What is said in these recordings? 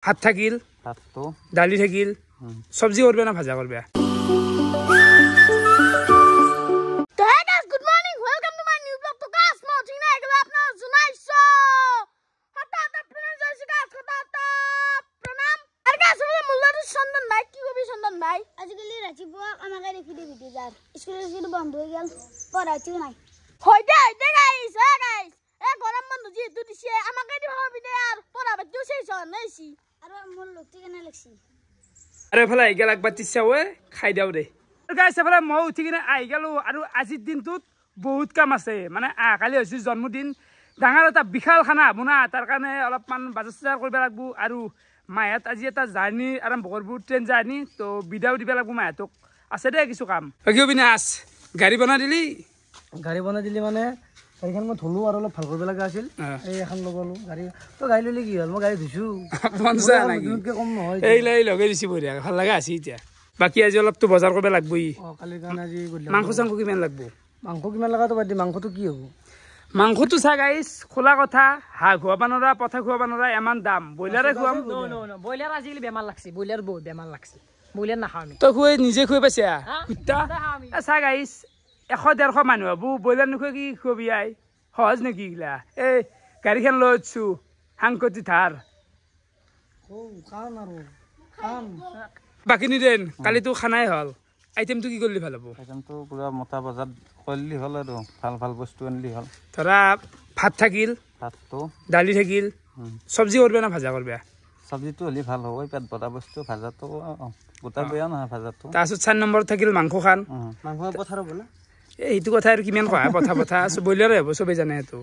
ভাত থাকিল দালি থাকিল সবজি কৰবে না ভাজা কৰবে আজিকালি ৰাতিপুৱা আমাকে দেখি ভিডিঅ' যাৰ স্কুল বন্ধ হৈ গেল পঢ়াইছো নাই হয়তে গাইস এ গৰম বন্ধ যেহেতু দিছে আমাকে দিব ভিডিঅ' আর পঢ়া বাচ্চা শেষ হইছি আর মোর লগতে কেনে লাগছি আরে ফলা আই গেল একবার তিসা ওই খাই দাও দে গাইস ফলা মই উঠি কিনে আই গেল আর আজিৰ দিনটোত বহুত কাম আছে মানে কালি হৈছে জন্মদিন ডাঙৰ এটা বিশাল খানা বনা তাৰ কাৰণে অলপমান বাজাৰ কৰিব লাগিব আৰু মায়াত আজি এটা জাৰ্নি আৰম্ভ কৰবো ট্ৰেন জাৰ্নি তো বিদাও দিবা লাগবো মায়াতক আছে দে কিছু কাম বাকি বিনাশ গাড়ী বনা দিলি মানে গাড়ীখন মই ধলো আৰু অলপ ভাল কৰিব লগা আছিল এই এখন লগালো গাড়ী তো গাড়ী ললি কি হ'ল মই গাড়ী ধুইছো পঞ্চা নাকি কম নহয় এই লগে দিছি বঢ়িয়া ভাল লগা আছে এতিয়া বাকি আজি অলপ তো বজাৰ কৰিব লাগবই কালিৰ কাৰণে আজি মাংস চাংস কিমান লাগবো মাংস কিমান লগাটো বাদ দি মাংসটো কি হ'ব মাংসটো চা গাইস খোলা কথা হাঁহ খোৱাবা নৰা পঠা খোৱাবা নৰা ইমান দাম ব্ৰইলাৰে খুৱাম ব্ৰইলাৰ আজিকালি বেমাৰ লাগছে ব্ৰইলাৰ বহুত বেমাৰ লাগছে ব্ৰইলাৰ নাখাওঁ আমি তই খুৱাই নিজে খুৱাই পাইছা কুত্তা চা গাইস 100-150 মানুহ হবো ব্ৰইলাৰ নোখোৱা কি খুৱাবি আই সহজ নেকি এইগিলা এই গাড়ীখন লৈ আছো হাংকতি থাৰ বাকী নিদেন কালিতো খানাই হ'ল আইটেমটো কি কৰিলি ভাল হ'ব আইটেমটো পুৰা মোটা বজাত কৰিলি হ'ল আৰু ভাল বস্তু আনিলি হ'ল ধৰা ভাত থাকিল ভাতটো দালি থাকিল সবজি কৰবে না ভাজা কৰবে সবজিটো হলি ভাল হ'ব পেট ভৰা বস্তু ভাজাটো গোটা বেয়া নহয় ভাজাটো তাৰপিছত 4 নম্বৰ থাকিল মাংস খান মাংস পথাৰ হ'ব না এইটো কথা আৰু কিমান কয় পথা ব্ৰইলাৰে হ'ব চবে জানে এইটো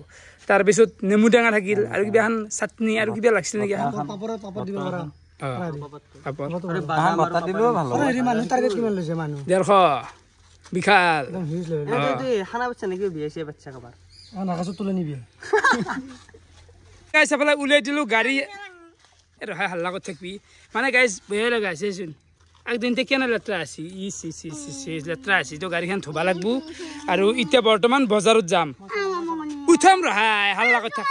তাৰপিছত নেমু টেঙা থাকিল আৰু কিবা এখন চাটনি আৰু কিবা লাগছিল নেকি পাপৰ দিব পাৰা ভৰ্তা দিলেও ভাল হ'ব মানুহ টাৰ্গেট কিমান লৈছে মানুহ 150 বিশাল খানা বাচ্চা নেকি বিয়াইছে বাচ্চা কাবাৰ নাকাছত তুলে নিবি গাইছ আপলা উলাই দিলো গাড়ী এৰ হাই হাল্লা কৰি থাকবি মানে গাইছ বেয়া লগাইছেচোন একদিনতে কেনে লেতেৰা আছে লেতেৰা আছে তো গাড়ীখন ধুবা লাগবো আৰু এতিয়া বৰ্তমান বজাৰত যাম উঠাম ৰহাই হাল্লা কৰি থাক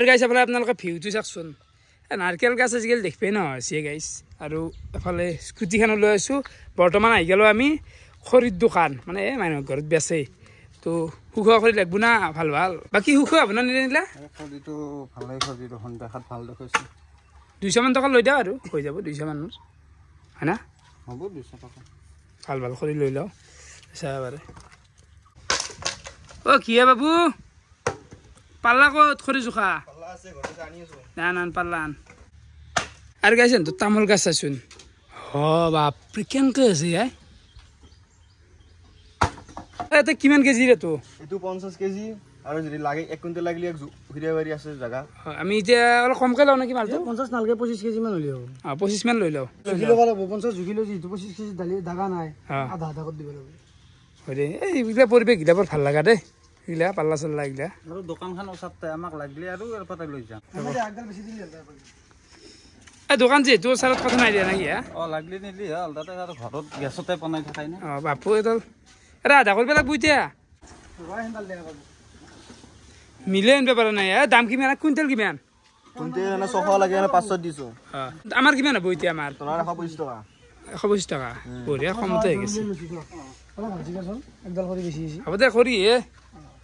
গাইছ আপলা আপোনালোকে ভিউটো চাওকচোন নাৰকেল গাছ আজিকালি দেখবে নহৈছে গাইছ আৰু এফালে স্কুটিখন লৈ আছো বৰ্তমান আহি গেলো আমি খৰিৰ দোকান মানে মানুহৰ ঘৰত বেচে তো সুখোৱা খৰি লাগব না ভাল বাকি সুখোৱা হ'ব না নিলা খৰিটো ভালে খৰিটো হন দেখাত ভাল দেখাইছে 200 মান টকা লৈ দাও আৰু হৈ যাব 200 মানৰ হয় না হ'ব 200 টকা ভাল খৰি লৈ লও চাবাৰে ও কি বাবু পাল্লা কত খৰি জোখা পাল্লা আছে ঘৰতে আনি আছো না পাল্লা আন আর গাইছেন তো তামোল গাছ আছুন বাপরে কেনকে আছে এতে কিমান কেজি রে তো এটো 50 কেজি আর যদি লাগে 1 কুইন্টাল লাগলি এক ভিডিও বাড়ি আছে জায়গা আমি এতিয়া অলপ কমকে লও নাকি মালটো 50 নালকে 25 কেজি মান হলিও 25 মান লৈ লও কিলো ভালো 50 কিলো যি 25 কেজি দালি দাগা নাই আধা কৰি দিব লাগিব হৰে এইগিলা পৰিবে গিলা বৰ ভাল লাগা দে গিলা পাল্লা চল্লা গিলা আৰু দোকানখন ওচৰতে আমাক লাগলি আৰু এৰ পতে লৈ যাম আমি আগল বেছি দিন লাগা এই দোকান যে তোৰ চালত কথা নাই দিয়া নাকি লাগলি নিলি হল তাতে আৰু ঘৰত গেছতে বনাই থাকাই না বাপু এডাল এৰা আধা কৰিব লাগব এতিয়া মিলে আনব পাৰা নাই দাম কিমান কুইণ্টেল কিমান কুইন্টাল না 600 লাগে না 500 দিছো আমাৰ কিমান হ'ব এতিয়া আমাৰ তোৰ 125 টকা 125 টকা বঢ়িয়া কমতে হৈ গৈছে একদল কৰি বেছি আছে হ'ব দে খৰি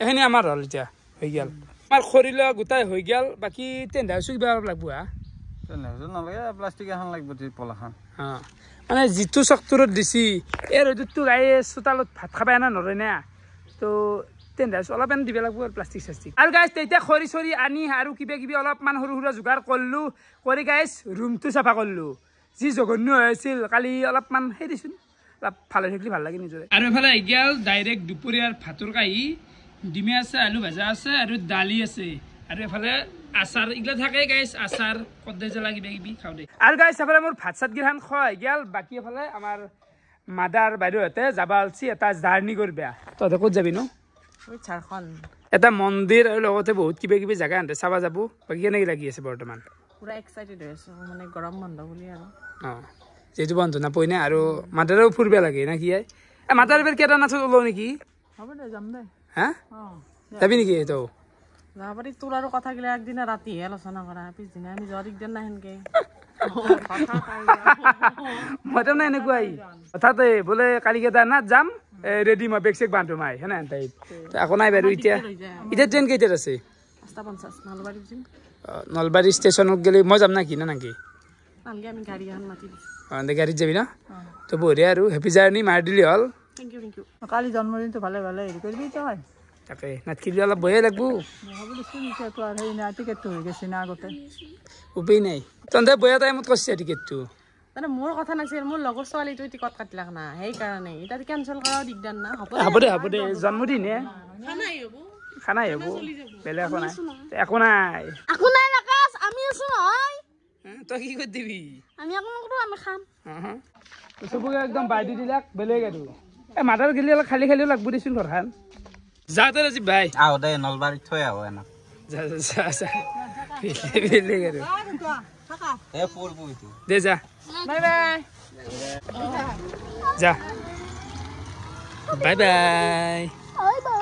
এখানে আমাৰ হল এতিয়া হৈ গেল আমাৰ খৰিলা গোটাই হৈ গেল বাকি তেন্দা সুবিধা লাগব তেনেহলে নালাগে প্লাষ্টিক এখন লাগিব পলাখন মানে যিটো চক্তৰত দিছি এই ৰ'দটো গায়ে চোতালত ভাত খাবা না নৰে না তো তেন্দা অলপ এনে দিব লাগিব প্লাষ্টিক চাষ্টিক আৰু গাইছ তেতিয়া খৰি চৰি আনি আৰু কিবা অলপমান সৰু সুৰা যোগাৰ কৰিলো কৰি গাইছ ৰুমটো চাফা কৰিলো যি জঘন্য হৈছিল কালি অলপমান সেই দিছোন অলপ ভালে থাকিলে ভাল লাগে নিজৰে আৰু এফালে আহি গেল ডাইৰেক্ট দুপৰীয়াৰ ভাতৰ কাহি ডিমে আছে আলু ভাজা আছে আৰু দালি আছে আৰু এফালে আচাৰ ইগলা থাকে গাইছ আচাৰ কদ্দে জ্বলা কিবা খাও দে আৰু গাইছ এফালে মোৰ ভাত চাত গিলাখান খোৱা গেল বাকী এফালে আমাৰ মাদাৰ বাইদেউহঁতে যাবা আলছি এটা জাৰ্নি কৰবা তহঁতে ক'ত যাবি নো ঝাৰখণ্ড এটা মন্দিৰ আৰু লগতে বহুত কিবা জাগা আনতে চাবা যাব বাকী কেনেকৈ লাগি আছে বৰ্তমান পুৰা এক্সাইটেড হৈ আছো মানে গৰম বন্ধ বুলি আৰু যেহেতু বন্ধ নাপাই না আৰু মাদাৰেও ফুৰিব লাগে না কি মাতাৰ এবাৰ কেইটা নাচত ওলাও নেকি হ'ব দে যাম দে হা যাবি নেকি তো যাব পাৰি তোৰ আৰু কথাগিলা একদিনা ৰাতিহে আলোচনা কৰা পিছদিনা আমি যোৱাৰ দিগদাৰ নাই সেনকে মই তাৰমানে এনেকুৱাই হঠাৎ বোলে কালিকেইটা না যাম ৰেডি মই বেগ চেগ বান্ধো মাই হেনে টাইপ একো নাই বাৰু এতিয়া ট্ৰেইন কেইটাত আছে 5:50 নলবাৰী ষ্টেচনত গ'লে মই যাম নাকি না নাকি নালগে আমি গাড়ী এখন মাতি দিছোঁ গাড়ীত যাবি ন তো বঢ়িয়া আৰু হেপী জাৰ্ণি মাৰি দিলে হ'ল থেংক ইউ কালি জন্মদিনটো ভালে ভালে হেৰি কৰিবি তই তাকে নাটকিলে অলপ বঢ়িয়া লাগব হ'ব দেচোন এতিয়াতো আৰু সেই না টিকেটটো হৈ গৈছে না আগতে উপায় নাই তহঁতে বঢ়িয়া টাইমত কৈছে টিকেটটো মানে মোৰ কথা নাছিল মোৰ লগৰ ছোৱালীটোৱে টিকট কাটিলাক না সেইকাৰণে এতিয়া কেঞ্চেল কৰাও দিগদাৰ না হ'ব দে জন্মদিন হে খানাই হ'ব বেলেগ একো নাই আকাশ আমি আছো নহয় তই কি কৰি দিবি আমি একো নকৰো আমি খাম চবকে একদম বাই দি দিলাক বেলেগ আৰু মাথাৰ গেলি অলপ খালী খালীও লাগব দেচোন ঘৰখান যা তই ৰাজীৱ ভাই আহো দে নলবাৰীত থৈ আহো এনে বেলেগ আৰু দে যা বাই বাই যা বাই বাই বাই বাই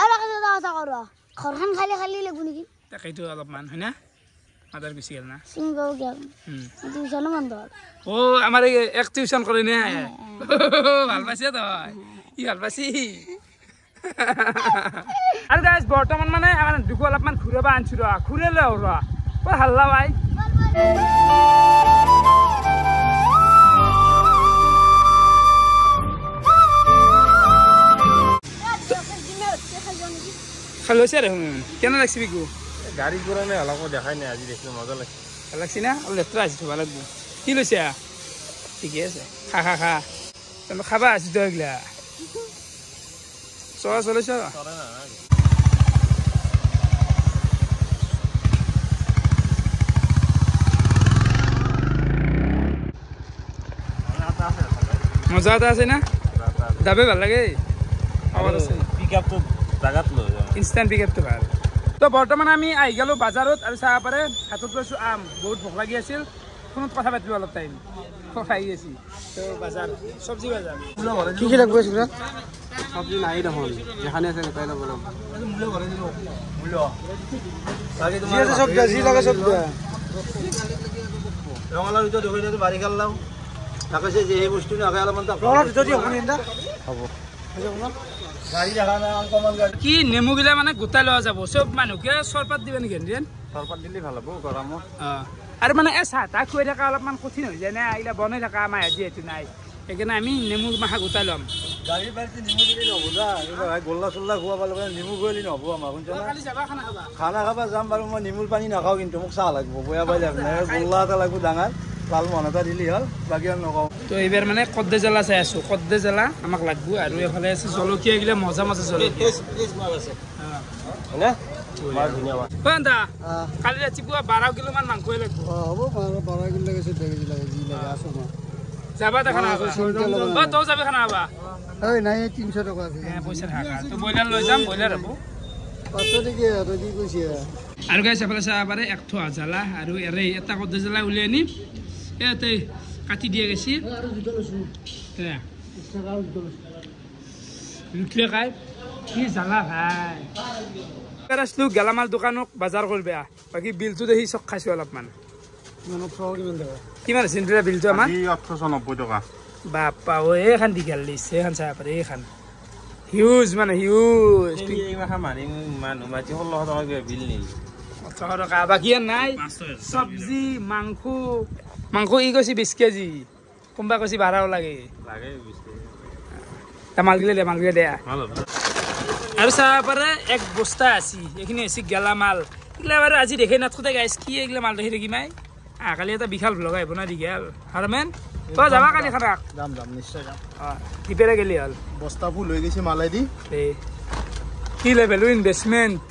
আৰু এটা কথা কৰো ঘৰখন খালি খালি লাগব নেকি তাকেইতো অলপমান হয় না মাদাৰ গুচি গেল না চিংগাও গেল টিউচনো বন্ধ হ'ল আমাৰ এক টিউচন কৰে নে ভাল পাইছে তই ই ভাল পাইছি আৰু গাইজ বৰ্তমান মানে আমাৰ দুখ অলপমান ঘূৰাব আনছো ৰ ঘূৰালে ৰ বৰ হাল্লা ভাই খালৈছে আৰু কেনে লাগছে বিকু গাড়ী ঘূৰা নাই অলপ দেখাই নাই আজি দেখিলোঁ মজা লাগিছে ভাল লাগছি না অলপ লেতেৰা আছে থ'ব লাগব কি লৈছে ঠিকে আছে খা খা খা তই খাবা আছি তই এইগিলা চলাইছ মজা এটা আছে না যাবে ভাল লাগে খবৰ আছে পিকআপটো জাগাত লৈ ইনষ্টেণ্ট পিকআপটো ভাল তো বৰ্তমান আমি আহি গ'লোঁ বাজাৰত আৰু চাব পাৰে হাতত লৈছোঁ আম বহুত ভোক লাগি আছিল ফোনত কথা পাতিলোঁ অলপ টাইম খাই আছি তো বাজাৰ চব্জি বাজাৰ কি কি লাগব আছে চব্জি নাই দেখোন যেখানে আছে তাই ল'ব ৰঙালাও ভিতৰত দেখি বাৰিষাৰ লাও তাকে যে সেই বস্তু নাখায় অলপমান হ'ব গাড়ী দেখা নাই অকণমান গাড়ী কি নেমুগিলা মানে গোটাই লোৱা যাব চব মানুহকে চৰপাত দিবা নেকি হেন চৰপাত দিলে ভাল হ'ব গৰমত আৰু মানে চাহ তাহ খুৱাই থকা অলপমান কঠিন হৈ যায় না এইগিলা বনাই থকা আমাৰ যিহেতু নাই সেইকাৰণে আমি নেমু মাখা গোটাই ল'ম গাড়ীৰ বাৰীতে নেমু দিলে নহ'ব যা এইবাৰ গোল্লা চোল্লা খোৱা পালে নেমু খুৱালে নহ'ব আমাৰ কালি যাবা খানা খাবা খানা খাব যাম বাৰু মই নেমুৰ পানী নাখাওঁ কিন্তু মোক চাহ লাগিব বয়া পাই যাব গোল্লা এটা লাগিব ডাঙৰ লাল মন এটা দিলেই হ'ল বাকী আৰু নকওঁ তো এইবাৰ মানে কদ্দে জ্বালা চাই আছোঁ কদ্দে জ্বালা আমাক লাগব আৰু এইফালে আছে জলকীয়া এইগিলা মজা মজা জলকীয়া কালি ৰাতিপুৱা 12 কিলোমান মাংসই লাগিব হ'ব 12 কিলো লাগে 14 কেজি লাগে যি লাগে আছে মই যাবা তা খানা খাবা তই যাবি খানা খাবা এই নাই 300 টকা আছে পইচা থাকা তো ব্ৰইলাৰ লৈ যাম ব্ৰইলাৰ হ'ব 500 টকা আৰু কি কৈছে আৰু গাইছ এফালে চাব পাৰে এক থোৱা জ্বালা আৰু এৰে এটা কদ্দে জ্বালা উলিয়াই আনি ইয়াতে কাটি দিয়া গৈছে লুটিলে খাই কি জ্বালা ভাই আছিলো গেলামাল দোকানক বজাৰ কৰিব বাকী বিলটো দেখি চক খাইছো অলপমান কিমান আছে বিলটো আমাৰ 890 টকা বাপা ঐ এইখান দীঘল দিছে এইখান চাব পাৰে এইখান হিউজ মানে হিউজ মানুহ মাতি 1600 টকা বিল নিল 18 টকা বাকী নাই চব্জি মাংস ই কৈছে 20 কেজি কোনোবা কৈছে 12 লাগে মালগিলে দে আৰু চাব পাৰে এক বস্তা আছে এইখিনি আছে গেলামাল এইগিলা বাৰু আজি দেখি নাথাকোঁতে গাইছ কি এইগিলা মাল দেখি দেখি মাই কালি এটা বিশাল ভ্লগ আহিব না দীঘল হাৰমেন তই যাবা কালি খানাক যাম নিশ্চয় যাম দিপেৰে গেলি হ'ল বস্তা ফুল হৈ গৈছে মালেদি কি লেভেলো ইনভেষ্টমেণ্ট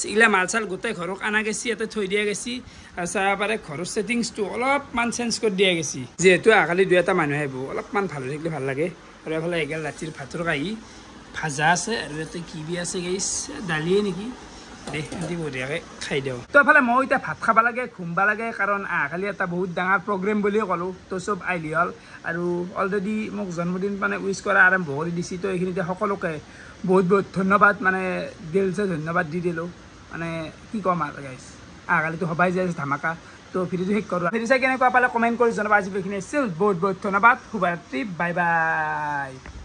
এইগিলা মাল চাল গোটেই ঘৰক অনা গেছি ইয়াতে থৈ দিয়া গেছি আৰু চাব পাৰে ঘৰৰ ছেটিংছটো অলপমান চেঞ্জ কৰি দিয়া গেছি যিহেতু কালি 2-এটা মানুহ আহিব অলপমান ভাল হৈ থাকিলে ভাল লাগে আৰু এফালে এগাল ৰাতিৰ ভাতৰ কাঁহী ভাজা আছে আৰু ইয়াতে কিবি আছে গাইছ দালিয়ে নেকি দে আজি বঢ়িয়াকৈ খাই দিওঁ তো এফালে মই এতিয়া ভাত খাব লাগে ঘুমবা লাগে কাৰণ কালি এটা বহুত ডাঙৰ প্ৰগ্ৰেম বুলিয়ে ক'লোঁ তো চব আহিলি হ'ল আৰু অলৰেডি মোক জন্মদিন মানে উইচ কৰা আৰম্ভ কৰি দিছে তো এইখিনিতে সকলোকে বহুত বহুত ধন্যবাদ মানে দিলছে ধন্যবাদ দি দিলোঁ মানে কি ক'ম আৰু গাইছ কালিতো সবাই যাই আছে ধামাকা তো ভিডিঅ'টো শেষ কৰোঁ ভিডিঅ' চাই কেনেকুৱা পালে কমেণ্ট কৰি জনাবা আজি এইখিনি আছিল বহুত বহুত ধন্যবাদ শুভৰাত্ৰি বাই বাই